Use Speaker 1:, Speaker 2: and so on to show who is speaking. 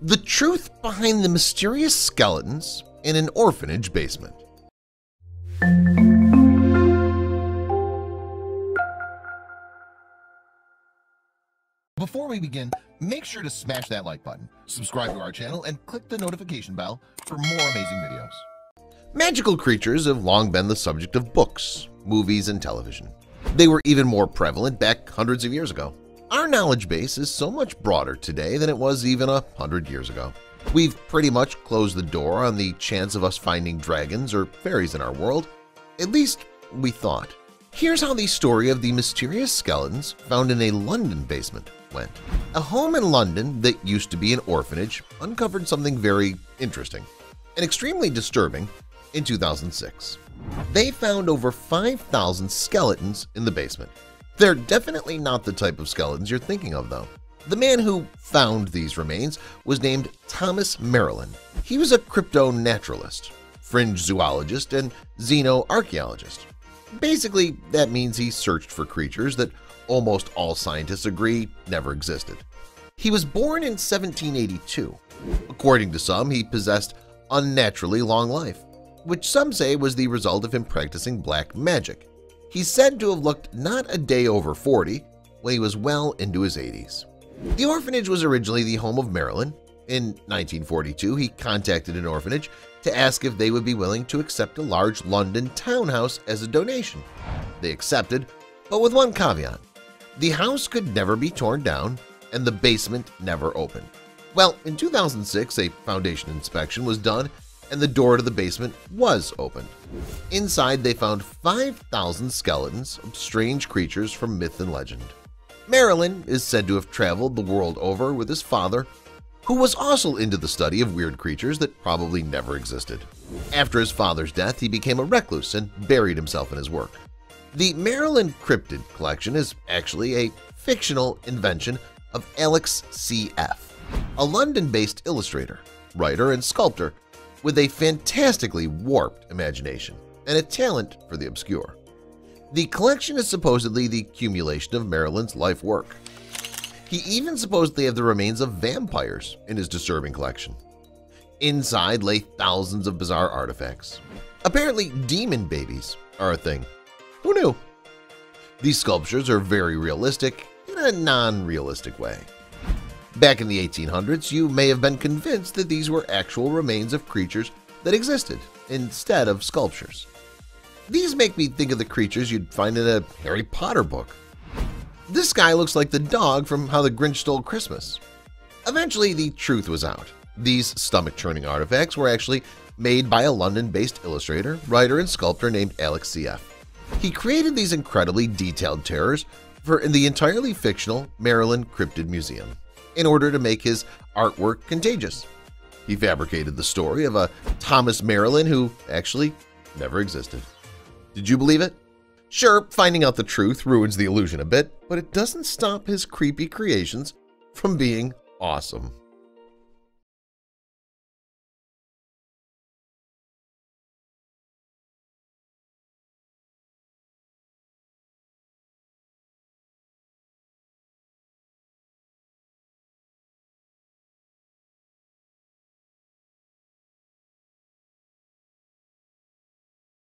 Speaker 1: The truth behind the mysterious skeletons in an orphanage basement. Before we begin, make sure to smash that like button, subscribe to our channel, and click the notification bell for more amazing videos. Magical creatures have long been the subject of books, movies, and television. They were even more prevalent back hundreds of years ago. Our knowledge base is so much broader today than it was even 100 years ago. We've pretty much closed the door on the chance of us finding dragons or fairies in our world. At least we thought. Here's how the story of the mysterious skeletons found in a London basement went. A home in London that used to be an orphanage uncovered something very interesting and extremely disturbing in 2006. They found over 5,000 skeletons in the basement. They're definitely not the type of skeletons you're thinking of, though. The man who found these remains was named Thomas Maryland. He was a crypto-naturalist, fringe zoologist, and xenoarchaeologist. Basically, that means he searched for creatures that almost all scientists agree never existed. He was born in 1782. According to some, he possessed unnaturally long life, which some say was the result of him practicing black magic. He's said to have looked not a day over 40 when he was well into his 80s. The orphanage was originally the home of Maryland. In 1942, he contacted an orphanage to ask if they would be willing to accept a large London townhouse as a donation. They accepted, but with one caveat. The house could never be torn down and the basement never opened. Well, in 2006, a foundation inspection was done and the door to the basement was opened. Inside, they found 5,000 skeletons of strange creatures from myth and legend. Maryland is said to have traveled the world over with his father, who was also into the study of weird creatures that probably never existed. After his father's death, he became a recluse and buried himself in his work. The Maryland Cryptid Collection is actually a fictional invention of Alex C.F., a London-based illustrator, writer, and sculptor with a fantastically warped imagination and a talent for the obscure. The collection is supposedly the accumulation of Maryland's life work. He even supposedly had the remains of vampires in his disturbing collection. Inside lay thousands of bizarre artifacts. Apparently, demon babies are a thing. Who knew? These sculptures are very realistic in a non-realistic way. Back in the 1800s, you may have been convinced that these were actual remains of creatures that existed instead of sculptures. These make me think of the creatures you'd find in a Harry Potter book. This guy looks like the dog from How the Grinch Stole Christmas. Eventually, the truth was out. These stomach-churning artifacts were actually made by a London-based illustrator, writer, and sculptor named Alex C.F. He created these incredibly detailed terrors for the entirely fictional Maryland Cryptid Museum in order to make his artwork contagious. He fabricated the story of a Thomas Maryland who actually never existed. Did you believe it? Sure, finding out the truth ruins the illusion a bit, but it doesn't stop his creepy creations from being awesome.